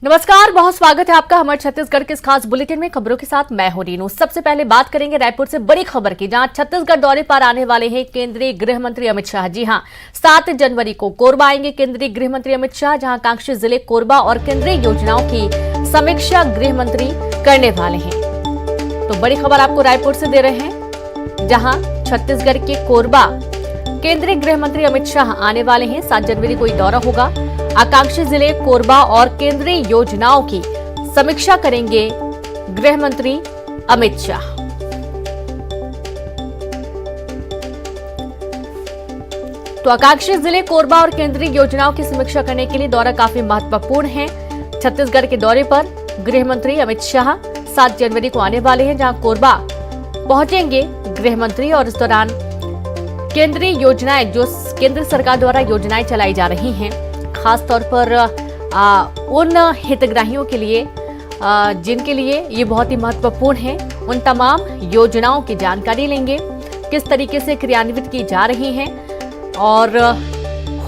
नमस्कार, बहुत स्वागत है आपका हमारे छत्तीसगढ़ के इस खास बुलेटिन में। खबरों के साथ मैं हूं रीनू। सबसे पहले बात करेंगे रायपुर से बड़ी खबर की, जहां छत्तीसगढ़ दौरे पर आने वाले हैं केंद्रीय गृह मंत्री अमित शाह। जी हां, 7 जनवरी को कोरबा आएंगे केंद्रीय गृह मंत्री अमित शाह, जहां आकांक्षी जिले कोरबा और केंद्रीय योजनाओं की समीक्षा गृह मंत्री करने वाले हैं। तो बड़ी खबर आपको रायपुर से दे रहे हैं, जहां छत्तीसगढ़ के कोरबा केंद्रीय गृह मंत्री अमित शाह आने वाले हैं। 7 जनवरी को ये दौरा होगा। आकांक्षी जिले कोरबा और केंद्रीय योजनाओं की समीक्षा करेंगे गृह मंत्री अमित शाह। तो आकांक्षी जिले कोरबा और केंद्रीय योजनाओं की समीक्षा करने के लिए दौरा काफी महत्वपूर्ण है। छत्तीसगढ़ के दौरे पर गृह मंत्री अमित शाह 7 जनवरी को आने वाले हैं, जहां कोरबा पहुंचेंगे गृह मंत्री और इस दौरान केंद्रीय योजनाएं, जो केंद्र सरकार द्वारा योजनाएं चलाई जा रही हैं, खास तौर पर उन हितग्राहियों के लिए जिनके लिए ये बहुत ही महत्वपूर्ण है, उन तमाम योजनाओं की जानकारी लेंगे, किस तरीके से क्रियान्वित की जा रही हैं, और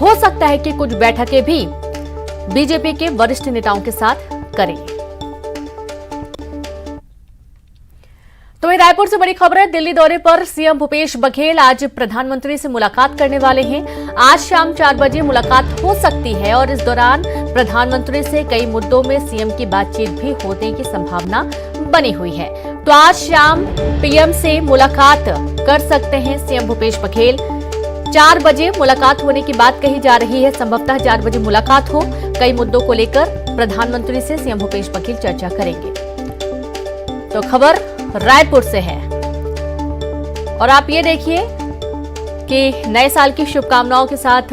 हो सकता है कि कुछ बैठकें भी बीजेपी के वरिष्ठ नेताओं के साथ करेंगे। तो वहीं रायपुर से बड़ी खबर है, दिल्ली दौरे पर सीएम भूपेश बघेल आज प्रधानमंत्री से मुलाकात करने वाले हैं। आज शाम 4 बजे मुलाकात हो सकती है और इस दौरान प्रधानमंत्री से कई मुद्दों में सीएम की बातचीत भी होने की संभावना बनी हुई है। तो आज शाम पीएम से मुलाकात कर सकते हैं सीएम भूपेश बघेल। 4 बजे मुलाकात होने की बात कही जा रही है। संभवतः 4 बजे मुलाकात हो। कई मुद्दों को लेकर प्रधानमंत्री से सीएम भूपेश बघेल चर्चा करेंगे। तो खबर रायपुर से है। और आप ये देखिए कि नए साल की शुभकामनाओं के साथ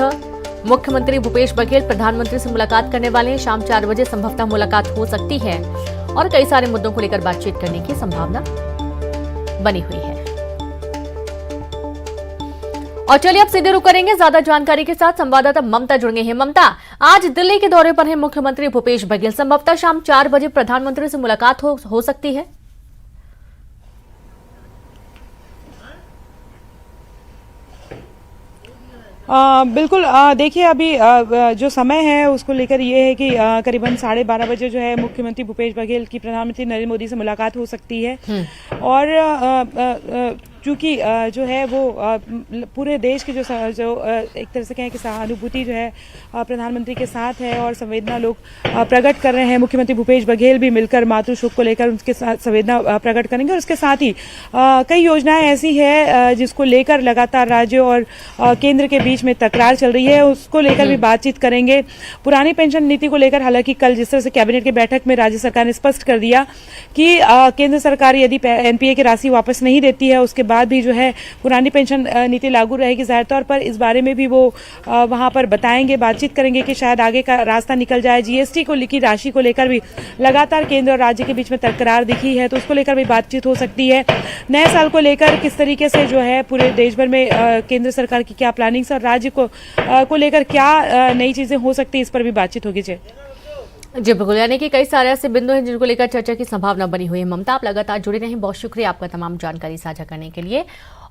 मुख्यमंत्री भूपेश बघेल प्रधानमंत्री से मुलाकात करने वाले हैं। शाम 4 बजे संभवतः मुलाकात हो सकती है और कई सारे मुद्दों को लेकर बातचीत करने की संभावना बनी हुई है। और चलिए अब सीधे रुक करेंगे ज्यादा जानकारी के साथ। संवाददाता ममता जुड़ गई हैं। ममता, आज दिल्ली के दौरे पर है मुख्यमंत्री भूपेश बघेल। संभवतः शाम 4 बजे प्रधानमंत्री से मुलाकात हो सकती है। बिल्कुल। देखिए, अभी जो समय है उसको लेकर ये है कि करीबन 12:30 बजे जो है मुख्यमंत्री भूपेश बघेल की प्रधानमंत्री नरेंद्र मोदी से मुलाकात हो सकती है। और चूंकि जो है वो पूरे देश की जो एक तरह से कहें कि सहानुभूति जो है प्रधानमंत्री के साथ है और संवेदना लोग प्रकट कर रहे हैं। मुख्यमंत्री भूपेश बघेल भी मिलकर मातृ शोक को लेकर उनके साथ संवेदना प्रकट करेंगे। और इसके साथ ही कई योजनाएं ऐसी है जिसको लेकर लगातार राज्य और केंद्र के बीच में तकरार चल रही है, उसको लेकर भी बातचीत करेंगे। पुरानी पेंशन नीति को लेकर हालांकि कल जिस तरह से कैबिनेट की बैठक में राज्य सरकार ने स्पष्ट कर दिया कि केंद्र सरकार यदि एनपीए की राशि वापस नहीं देती है, उसके बाद भी जो है पुरानी पेंशन नीति लागू रहेगी। जाहिर तौर पर इस बारे में भी वो वहां पर बताएंगे, बातचीत करेंगे कि शायद आगे का रास्ता निकल जाए। जीएसटी को की राशि को लेकर भी लगातार केंद्र और राज्य के बीच में तकरार दिखी है, तो उसको लेकर भी बातचीत हो सकती है। नए साल को लेकर किस तरीके से जो है पूरे देश भर में केंद्र सरकार की क्या प्लानिंग्स और राज्य को लेकर क्या नई चीजें हो सकती है, इस पर भी बातचीत होगी। जी बिल्कुल, यानी कि कई सारे ऐसे बिंदु हैं जिनको लेकर चर्चा की संभावना बनी हुई है। ममता, आप लगातार जुड़े रहें। बहुत शुक्रिया आपका तमाम जानकारी साझा करने के लिए।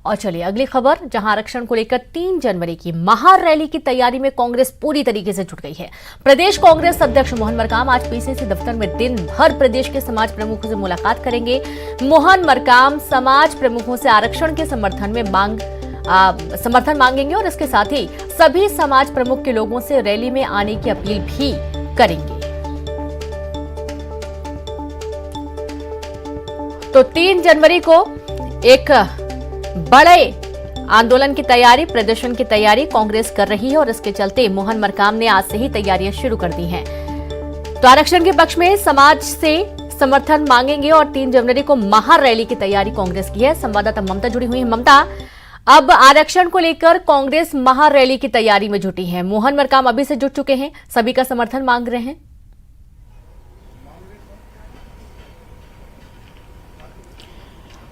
और चलिए अगली खबर, जहां आरक्षण को लेकर 3 जनवरी की महारैली की तैयारी में कांग्रेस पूरी तरीके से जुट गई है। प्रदेश कांग्रेस अध्यक्ष मोहन मरकाम आज पीसीसी दफ्तर में दिन भर प्रदेश के समाज प्रमुखों से मुलाकात करेंगे। मोहन मरकाम समाज प्रमुखों से आरक्षण के समर्थन मांगेंगे और इसके साथ ही सभी समाज प्रमुख के लोगों से रैली में आने की अपील भी करेंगे। तो 3 जनवरी को एक बड़े आंदोलन की तैयारी, प्रदर्शन की तैयारी कांग्रेस कर रही है और इसके चलते मोहन मरकाम ने आज से ही तैयारियां शुरू कर दी हैं। तो आरक्षण के पक्ष में समाज से समर्थन मांगेंगे और 3 जनवरी को महारैली की तैयारी कांग्रेस की है। संवाददाता ममता जुड़ी हुई है। ममता, अब आरक्षण को लेकर कांग्रेस महारैली की तैयारी में जुटी है। मोहन मरकाम अभी से जुट चुके हैं, सभी का समर्थन मांग रहे हैं।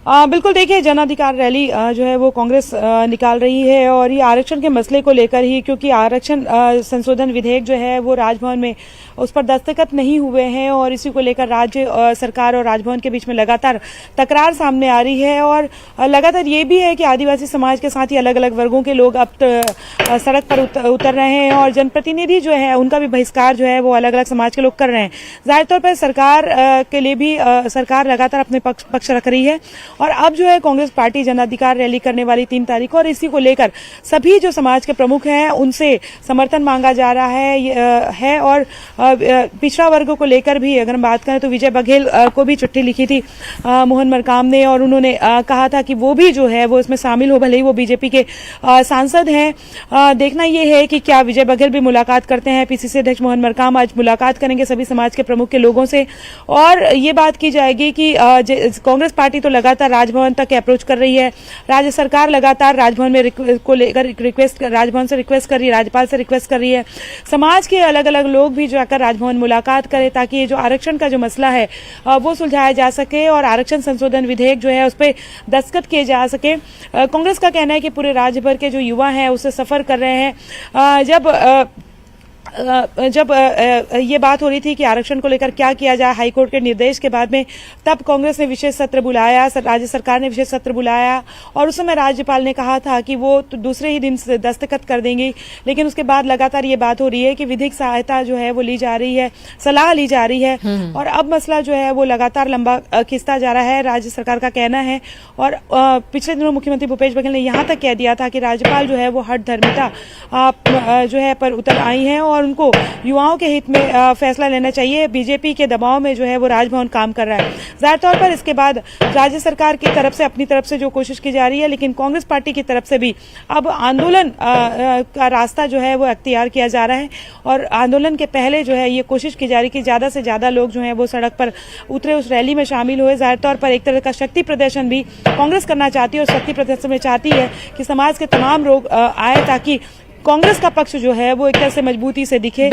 बिल्कुल देखिए, जन अधिकार रैली जो है वो कांग्रेस निकाल रही है और ये आरक्षण के मसले को लेकर ही, क्योंकि आरक्षण संशोधन विधेयक जो है वो राजभवन में उस पर दस्तखत नहीं हुए हैं और इसी को लेकर राज्य सरकार और राजभवन के बीच में लगातार तकरार सामने आ रही है। और लगातार ये भी है कि आदिवासी समाज के साथ ही अलग अलग वर्गों के लोग अब सड़क पर उतर रहे हैं और जनप्रतिनिधि जो है उनका भी बहिष्कार जो है वो अलग अलग समाज के लोग कर रहे हैं। जाहिर तौर पर सरकार के लिए भी सरकार लगातार अपने पक्ष रख रही है और अब जो है कांग्रेस पार्टी जन अधिकार रैली करने वाली 3 तारीख को, और इसी को लेकर सभी जो समाज के प्रमुख हैं उनसे समर्थन मांगा जा रहा है। और पिछड़ा वर्ग को लेकर भी अगर हम बात करें तो विजय बघेल को भी चिट्ठी लिखी थी मोहन मरकाम ने, और उन्होंने कहा था कि वो भी जो है वो इसमें शामिल हो, भले ही वो बीजेपी के सांसद हैं। देखना ये है कि क्या विजय बघेल भी मुलाकात करते हैं। पीसीसी अध्यक्ष मोहन मरकाम आज मुलाकात करेंगे सभी समाज के प्रमुख के लोगों से और ये बात की जाएगी कि कांग्रेस पार्टी तो लगातार राजभवन तक अप्रोच कर रही है। राज्य सरकार लगातार राजभवन में को लेकर राजभवन से रिक्वेस्ट कर रही है, राज्यपाल से रिक्वेस्ट कर रही है। समाज के अलग अलग लोग भी जाकर राजभवन मुलाकात करें ताकि ये जो आरक्षण का जो मसला है वो सुलझाया जा सके और आरक्षण संशोधन विधेयक जो है उस पर दस्तखत किए जा सके। कांग्रेस का कहना है कि पूरे राज्य भर के जो युवा हैं उससे सफर कर रहे हैं। जब ये बात हो रही थी कि आरक्षण को लेकर क्या किया जाए हाईकोर्ट के निर्देश के बाद में, तब कांग्रेस ने विशेष सत्र बुलाया, राज्य सरकार ने विशेष सत्र बुलाया और उस समय राज्यपाल ने कहा था कि वो तो दूसरे ही दिन से दस्तखत कर देंगे। लेकिन उसके बाद लगातार ये बात हो रही है कि विधिक सहायता जो है वो ली जा रही है, सलाह ली जा रही है और अब मसला जो है वो लगातार लंबा खिंचता जा रहा है, राज्य सरकार का कहना है। और पिछले दिनों मुख्यमंत्री भूपेश बघेल ने यहाँ तक कह दिया था कि राज्यपाल जो है वो हठ धर्मिता जो है पर उतर आई हैं और उनको युवाओं के हित में फैसला लेना चाहिए। बीजेपी के दबाव में जो है वो राजभवन काम कर रहा है। जाहिर तौर पर इसके बाद राज्य सरकार की तरफ से अपनी तरफ से जो कोशिश की जा रही है, लेकिन कांग्रेस पार्टी की तरफ से भी अब आंदोलन का रास्ता जो है वो अख्तियार किया जा रहा है और आंदोलन के पहले जो है ये कोशिश की जा रही है कि ज्यादा से ज्यादा लोग जो है वो सड़क पर उतरे, उस रैली में शामिल हुए। जाहिर तौर पर एक तरह का शक्ति प्रदर्शन भी कांग्रेस करना चाहती है और शक्ति प्रदर्शन में चाहती है कि समाज के तमाम लोग आए ताकि कांग्रेस का पक्ष जो है वो एक तरह से मजबूती से दिखे।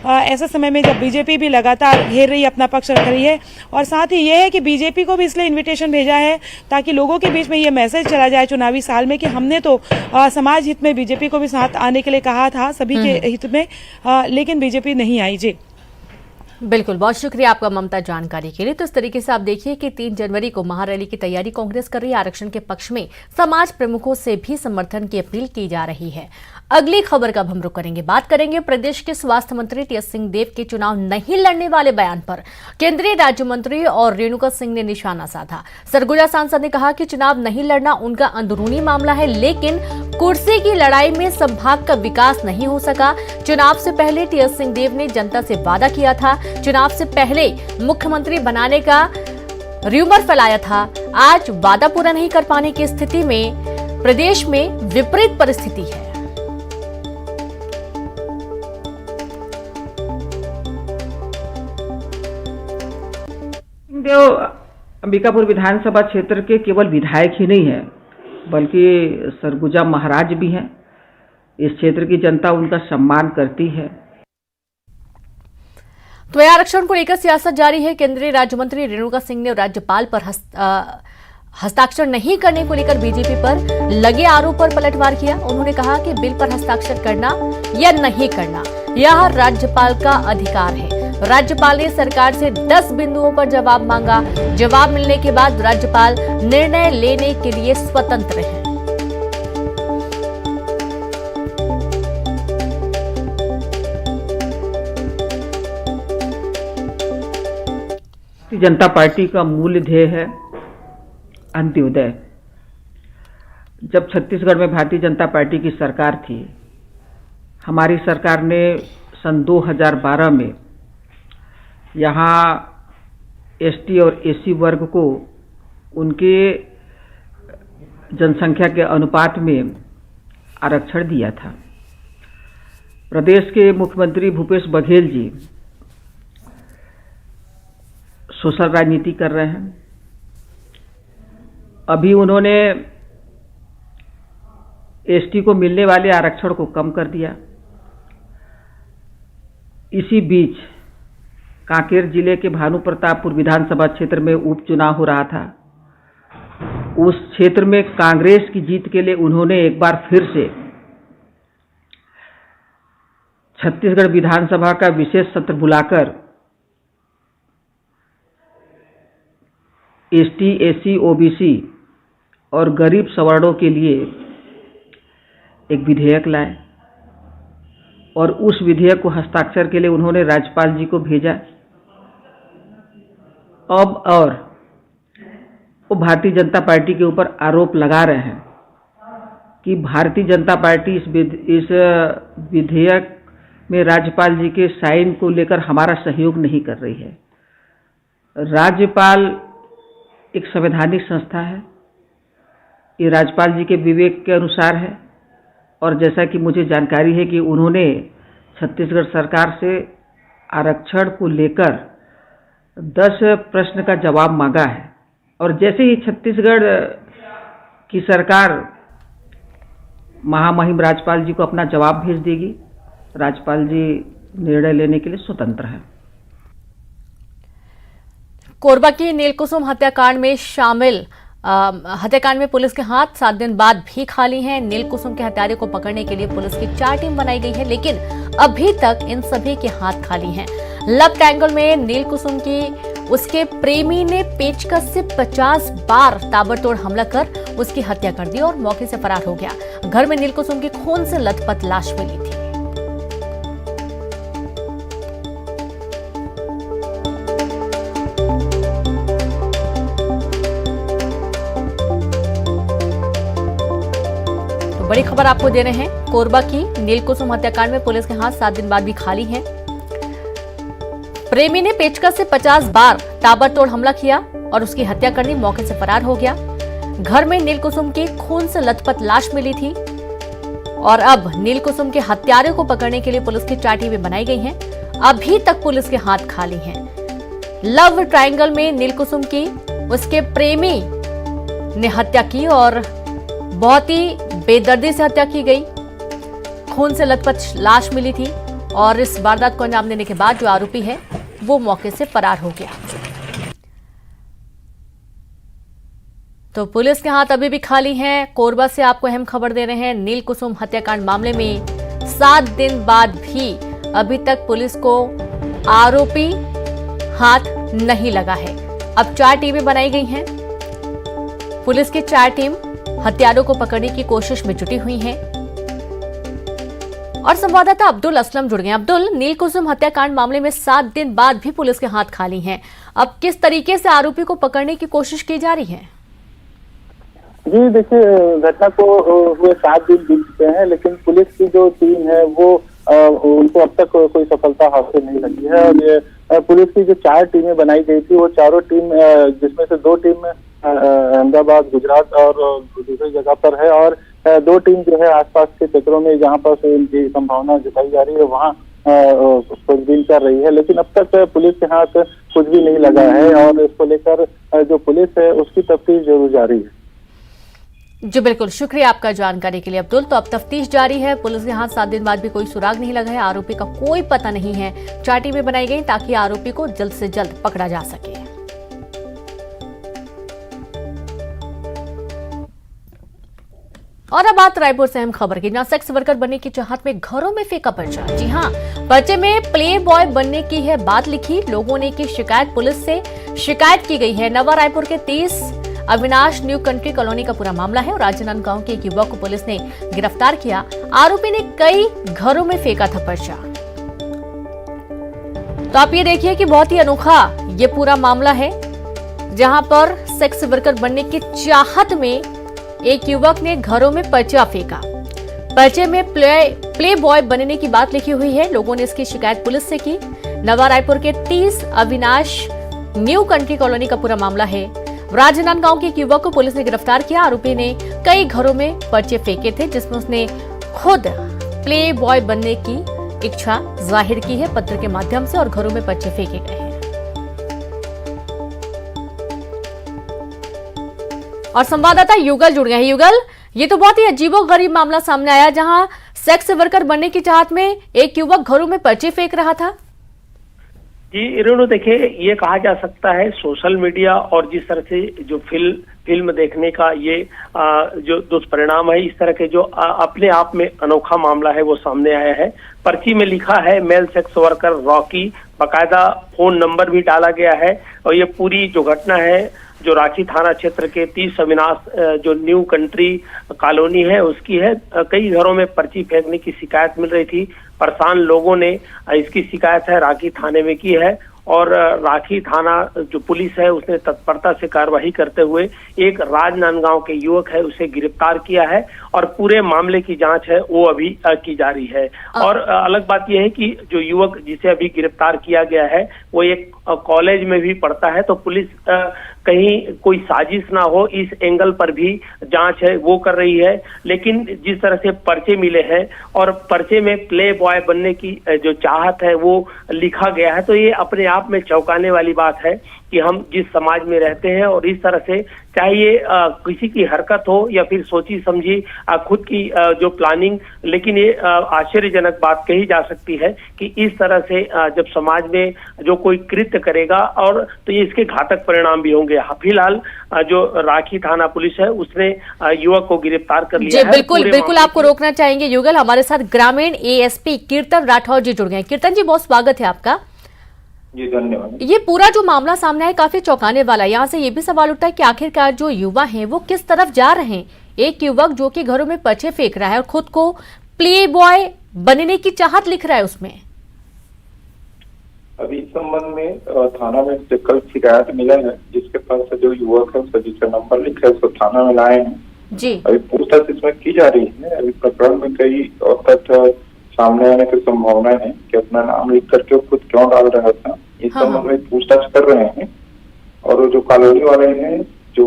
ऐसे समय में जब बीजेपी भी लगातार घेर रही है, अपना पक्ष रख रही है और साथ ही ये है कि बीजेपी को भी इसलिए इनविटेशन भेजा है ताकि लोगों के बीच में ये मैसेज चला जाए चुनावी साल में कि हमने तो समाज हित में बीजेपी को भी साथ आने के लिए कहा था, सभी के हित में, लेकिन बीजेपी नहीं आई। जी बिल्कुल, बहुत शुक्रिया आपका ममता जानकारी के लिए। तो इस तरीके से आप देखिए कि 3 जनवरी को महारैली की तैयारी कांग्रेस कर रही है। आरक्षण के पक्ष में समाज प्रमुखों से भी समर्थन की अपील की जा रही है। अगली खबर का हम रुख करेंगे, बात करेंगे प्रदेश के स्वास्थ्य मंत्री टीएस सिंहदेव के चुनाव नहीं लड़ने वाले बयान पर केंद्रीय राज्य मंत्री और रेणुका सिंह ने निशाना साधा। सरगुजा सांसद ने कहा कि चुनाव नहीं लड़ना उनका अंदरूनी मामला है, लेकिन कुर्सी की लड़ाई में संभाग का विकास नहीं हो सका। चुनाव से पहले टीएस सिंहदेव ने जनता से वादा किया था, चुनाव से पहले मुख्यमंत्री बनाने का र्यूमर फैलाया था। आज वादा पूरा नहीं कर पाने की स्थिति में प्रदेश में विपरीत परिस्थिति है। सिंहदेव अंबिकापुर विधानसभा क्षेत्र के केवल विधायक ही नहीं है बल्कि सरगुजा महाराज भी हैं। इस क्षेत्र की जनता उनका सम्मान करती है। तो आरक्षण को लेकर सियासत जारी है। केंद्रीय राज्य मंत्री रेणुका सिंह ने राज्यपाल पर हस्ताक्षर नहीं करने को लेकर बीजेपी पर लगे आरोप पर पलटवार किया। उन्होंने कहा कि बिल पर हस्ताक्षर करना या नहीं करना यह राज्यपाल का अधिकार है। राज्यपाल ने सरकार से 10 बिंदुओं पर जवाब मांगा। जवाब मिलने के बाद राज्यपाल निर्णय लेने के लिए स्वतंत्र हैं। जनता पार्टी का मूल ध्येय है अंत्योदय। जब छत्तीसगढ़ में भारतीय जनता पार्टी की सरकार थी, हमारी सरकार ने सन 2012 में यहाँ एसटी और एससी वर्ग को उनके जनसंख्या के अनुपात में आरक्षण दिया था। प्रदेश के मुख्यमंत्री भूपेश बघेल जी सोशल राजनीति कर रहे हैं। अभी उन्होंने एसटी को मिलने वाले आरक्षण को कम कर दिया। इसी बीच कांकेर जिले के भानु प्रतापपुर विधानसभा क्षेत्र में उपचुनाव हो रहा था। उस क्षेत्र में कांग्रेस की जीत के लिए उन्होंने एक बार फिर से छत्तीसगढ़ विधानसभा का विशेष सत्र बुलाकर एसटी, एससी, ओबीसी और गरीब सवर्णों के लिए एक विधेयक लाए और उस विधेयक को हस्ताक्षर के लिए उन्होंने राज्यपाल जी को भेजा। अब और वो भारतीय जनता पार्टी के ऊपर आरोप लगा रहे हैं कि भारतीय जनता पार्टी इस विधेयक में राज्यपाल जी के साइन को लेकर हमारा सहयोग नहीं कर रही है। राज्यपाल एक संवैधानिक संस्था है, ये राज्यपाल जी के विवेक के अनुसार है और जैसा कि मुझे जानकारी है कि उन्होंने छत्तीसगढ़ सरकार से आरक्षण को लेकर 10 प्रश्न का जवाब मांगा है और जैसे ही छत्तीसगढ़ की सरकार महामहिम राज्यपाल जी को अपना जवाब भेज देगी, राज्यपाल जी निर्णय लेने के लिए स्वतंत्र हैं। कोरबा की नीलकुसुम हत्याकांड में शामिल हत्याकांड में पुलिस के हाथ 7 दिन बाद भी खाली हैं। नीलकुसुम के हत्यारे को पकड़ने के लिए पुलिस की 4 टीम बनाई गई है, लेकिन अभी तक इन सभी के हाथ खाली हैं। लव ट्रायंगल में नीलकुसुम की उसके प्रेमी ने पेचकस से 50 बार ताबड़तोड़ हमला कर उसकी हत्या कर दी और मौके से फरार हो गया। घर में नीलकुसुम की खून से लथपथ लाश मिली थी। बड़ी खबर आपको दे रहे हैं, कोरबा की नीलकुसुम हत्याकांड में पुलिस के हाथ 7 दिन बाद भी खाली हैं। प्रेमी ने पेचकस से 50 बार ताबड़तोड़ हमला किया और उसकी हत्या कर दी, मौके से फरार हो गया। घर में नीलकुसुम की खून से लथपथ लाश मिली थी और अब नीलकुसुम के हत्यारे को पकड़ने के लिए पुलिस की 4 टीमें बनाई गई हैं। अभी तक पुलिस के हाथ खाली हैं। लव ट्रायंगल में नीलकुसुम की उसके प्रेमी ने हत्या की और बहुत ही बेदर्दी से हत्या की गई। खून से लथपथ लाश मिली थी और इस वारदात को अंजाम देने के बाद जो आरोपी है वो मौके से फरार हो गया। तो पुलिस के हाथ अभी भी खाली हैं। कोरबा से आपको अहम खबर दे रहे हैं, नीलकुसुम हत्याकांड मामले में 7 दिन बाद भी अभी तक पुलिस को आरोपी हाथ नहीं लगा है। अब 4 टीमें बनाई गई हैं। पुलिस की 4 टीम हत्यारों को पकड़ने की कोशिश में जुटी हुई हैं। और संवाददाता अब्दुल असलम जुड़ गए। अब्दुल, नीलकुसुम हत्याकांड मामले में 7 दिन बाद भी पुलिस के हाथ खाली हैं। अब किस तरीके से आरोपी को पकड़ने की कोशिश की जा रही है? जी देखिए, घटना को हुए 7 दिन बीत चुके हैं, लेकिन पुलिस की जो टीम है वो उनको अब तक कोई सफलता हासिल नहीं लगी है। और ये पुलिस की जो 4 टीमें बनाई गई थी वो चारों टीम, जिसमें से 2 टीम अहमदाबाद गुजरात और दूसरी जगह पर है और 2 टीम जो है आसपास के क्षेत्रों में जहां पर इनकी संभावना जताई जा रही है वहां खोजबीन कर रही है। लेकिन अब तक पुलिस के हाथ कुछ भी नहीं लगा है और इसको लेकर जो पुलिस है उसकी तफ्तीश जरूर जारी है। जी बिल्कुल, शुक्रिया आपका जानकारी के लिए अब्दुल। तो अब तफ्तीश जारी है। पुलिस के हाथ 7 दिन बाद भी कोई सुराग नहीं लगा है। आरोपी का कोई पता नहीं है। 4 टीमें बनाई गई ताकि आरोपी को जल्द से जल्द पकड़ा जा सके। और अब बात रायपुर से अहम खबर की, जहां सेक्स वर्कर बनने की चाहत में घरों में फेंका पर्चा। जी हां, पर्चे में प्ले बॉय बनने की है बात लिखी। लोगों ने की शिकायत, पुलिस से शिकायत की गई है। नवा रायपुर के 30 अविनाश न्यू कंट्री कॉलोनी का पूरा मामला है और राजनांद गांव के एक युवक को पुलिस ने गिरफ्तार किया। आरोपी ने कई घरों में फेंका था पर्चा। तो आप ये देखिए कि बहुत ही अनोखा ये पूरा मामला है, जहां पर सेक्स वर्कर बनने की चाहत में एक युवक ने घरों में पर्चा फेंका। पर्चे में प्ले बॉय बनने की बात लिखी हुई है। लोगों ने इसकी शिकायत पुलिस से की। नवा रायपुर के 30 अविनाश न्यू कंट्री कॉलोनी का पूरा मामला है। राजनांदगांव के एक युवक को पुलिस ने गिरफ्तार किया। आरोपी ने कई घरों में पर्चे फेंके थे, जिसमें उसने खुद प्ले बॉय बनने की इच्छा जाहिर की है पत्र के माध्यम से और घरों में पर्चे फेंके गए हैं। और संवाददाता युगल जुड़ गए हैं। युगल, ये तो बहुत ही अजीबोगरीब मामला सामने आया, जहां सेक्स वर्कर बनने की चाहत में एक युवक घरों में पर्चे फेंक रहा था। जी रेणु, देखिए ये कहा जा सकता है सोशल मीडिया और जिस तरह से जो फिल्म देखने का ये जो दुष्परिणाम है, इस तरह के जो अपने आप में अनोखा मामला है वो सामने आया है। पर्ची में लिखा है मेल सेक्स वर्कर रॉकी, बाकायदा फोन नंबर भी डाला गया है। और ये पूरी जो घटना है जो रांची थाना क्षेत्र के 30 अविनाश जो न्यू कंट्री कॉलोनी है उसकी है। कई घरों में पर्ची फेंकने की शिकायत मिल रही थी। परेशान लोगों ने इसकी शिकायत है रांची थाने में की है और रांची थाना जो पुलिस है उसने तत्परता से कार्रवाई करते हुए एक राजनांदगांव के युवक है उसे गिरफ्तार किया है और पूरे मामले की जांच है वो अभी की जा रही है। और अलग बात यह है कि जो युवक जिसे अभी गिरफ्तार किया गया है वो एक कॉलेज में भी पढ़ता है, तो पुलिस कहीं कोई साजिश ना हो इस एंगल पर भी जांच है वो कर रही है। लेकिन जिस तरह से पर्चे मिले हैं और पर्चे में प्ले बॉय बनने की जो चाहत है वो लिखा गया है, तो ये अपने आप में चौंकाने वाली बात है कि हम जिस समाज में रहते हैं और इस तरह से चाहे ये किसी की हरकत हो या फिर सोची समझी खुद की जो प्लानिंग, लेकिन ये आश्चर्यजनक बात कही जा सकती है कि इस तरह से जब समाज में जो कोई कृत्य करेगा और तो ये इसके घातक परिणाम भी होंगे। फिलहाल जो रांची थाना पुलिस है उसने युवक को गिरफ्तार कर लिया है। बिल्कुल बिल्कुल आपको रोकना चाहेंगे युगल, हमारे साथ ग्रामीण एएसपी कीर्तन राठौर जी जुड़ गए। कीर्तन जी बहुत स्वागत है आपका। जी धन्यवाद। ये पूरा जो मामला सामने है काफी चौंकाने वाला है। यहाँ से ये भी सवाल उठता है कि आखिरकार जो युवा हैं वो किस तरफ जा रहे हैं। एक युवक जो कि घरों में पर्चे फेंक रहा है और खुद को प्ले बॉय बनने की चाहत लिख रहा है उसमें। अभी इस संबंध में थाना में कल शिकायत मिला है जिसके पास से जो युवक है उसका जिसका नंबर लिखा है उसको थाना में लाए हैं जी। अभी पूछताछ इसमें की जा रही है। अभी प्रकरण में कई और तथ्य सामने आने की संभावना है कि अपना नाम लिख करके खुद क्यों डाल रहा था, इस संबंध में पूछताछ कर रहे हैं। और जो कॉलोनी वाले हैं जो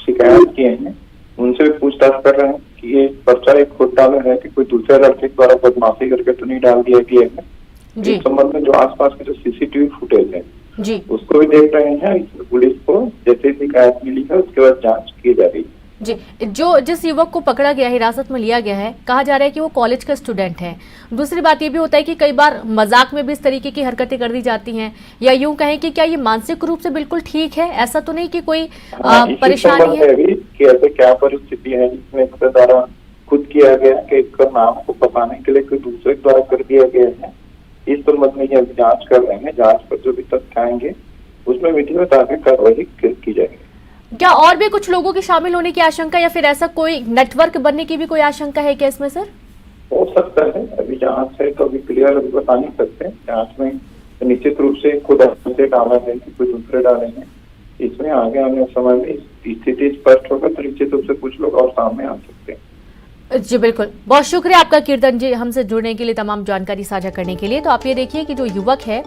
शिकायत किए हैं उनसे भी पूछताछ कर रहे हैं कि ये पर्चा एक खुद डाला है कि कोई दूसरे लड़के द्वारा बदमाशी करके तो नहीं डाल दिया गया है। इस संबंध में जो आसपास के जो सीसीटीवी फुटेज है जी उसको भी देख रहे हैं। पुलिस को जैसे शिकायत मिली है उसके बाद जांच की जा रही है जी। जो जिस युवक को पकड़ा गया, हिरासत में लिया गया है, कहा जा रहा है कि वो कॉलेज का स्टूडेंट है। दूसरी बात ये भी होता है कि कई बार मजाक में भी इस तरीके की हरकतें कर दी जाती हैं, या यूं कहें कि क्या ये मानसिक रूप से बिल्कुल ठीक है? ऐसा तो नहीं कि कोई परेशानी है कि ऐसे क्या परिस्थिति है जिसमें इसके द्वारा खुद किया गया कि इसका नाम को बताने के लिए कोई दूसरे द्वारा कर दिया गया है। इस संबंध में अभी जांच कर रहे हैं। जांच पर जो भी तथ्य आएंगे उसमें विधिवत आगे कार्रवाई की जाएगी। क्या और भी कुछ लोगों के शामिल होने की आशंका या फिर ऐसा कोई नेटवर्क बनने की भी कोई आशंका है क्या इसमें सर? हो सकता है, अभी जांच है तो अभी क्लियर अभी बता नहीं सकते। जांच में तो निश्चित रूप से खुद से डाला है कि कोई दूसरे डाले हैं। इसमें आगे आने समय में स्थिति स्पष्ट होगा तो निश्चित रूप से कुछ लोग और सामने आ सकते हैं। जी बिल्कुल, बहुत शुक्रिया आपका कीर्तन जी हमसे जुड़ने के लिए, तमाम जानकारी साझा करने के लिए। तो आप ये देखिए कि जो युवक है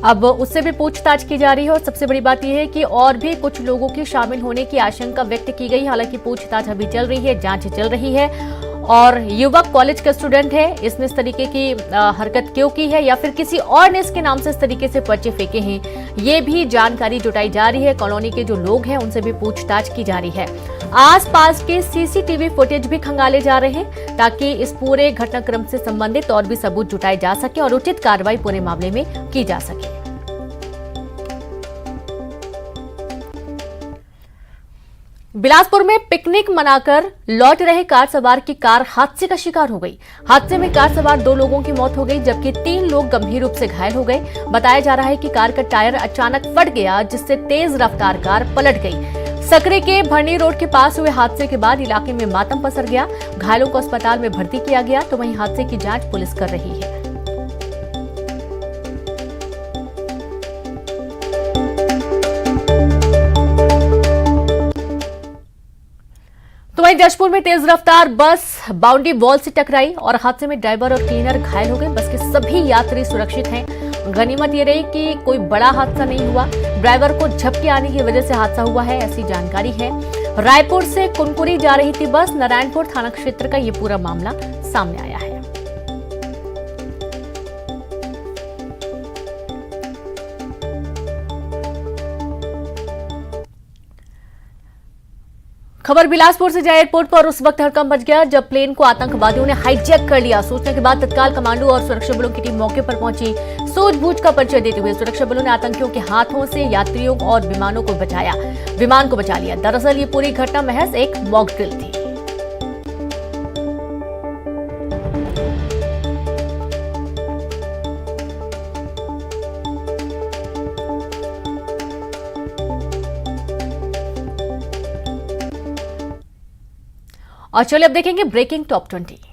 अब उससे भी पूछताछ की जा रही है और सबसे बड़ी बात यह है कि और भी कुछ लोगों के शामिल होने की आशंका व्यक्त की गई। हालांकि पूछताछ अभी चल रही है, जांच चल रही है और युवक कॉलेज का स्टूडेंट है, इसने इस तरीके की हरकत क्यों की है या फिर किसी और ने इसके नाम से इस तरीके से पर्चे फेंके हैं, ये भी जानकारी जुटाई जा रही है। कॉलोनी के जो लोग हैं उनसे भी पूछताछ की जा रही है। आसपास के सीसीटीवी फुटेज भी खंगाले जा रहे हैं ताकि इस पूरे घटनाक्रम से संबंधित और भी सबूत जुटाए जा सके और उचित कार्रवाई पूरे मामले में की जा सके। बिलासपुर में पिकनिक मनाकर लौट रहे कार सवार की कार हादसे का शिकार हो गई। हादसे में कार सवार 2 लोगों की मौत हो गई जबकि 3 लोग गंभीर रूप से घायल हो गए। बताया जा रहा है कि कार का टायर अचानक फट गया जिससे तेज रफ्तार कार पलट गई। सकरे के भरनी रोड के पास हुए हादसे के बाद इलाके में मातम पसर गया। घायलों को अस्पताल में भर्ती किया गया तो वहीं हादसे की जांच पुलिस कर रही है। तो वहीं जशपुर में तेज रफ्तार बस बाउंड्री वॉल से टकराई और हादसे में ड्राइवर और क्लीनर घायल हो गए। बस के सभी यात्री सुरक्षित हैं। गनीमत ये रही कि कोई बड़ा हादसा नहीं हुआ। ड्राइवर को झपकी आने की वजह से हादसा हुआ है, ऐसी जानकारी है। रायपुर से कुनकुरी जा रही थी बस। नारायणपुर थाना क्षेत्र का ये पूरा मामला सामने आया है। खबर बिलासपुर से जहां एयरपोर्ट पर उस वक्त हड़कंप मच गया जब प्लेन को आतंकवादियों ने हाईजैक कर लिया। सूचना के बाद तत्काल कमांडो और सुरक्षा बलों की टीम मौके पर पहुंची। सूझबूझ का परिचय देते हुए सुरक्षा बलों ने आतंकियों के हाथों से यात्रियों और विमान को बचा लिया। दरअसल ये पूरी घटना महज एक मॉक ड्रिल थी। और चलिए अब देखेंगे ब्रेकिंग टॉप 20।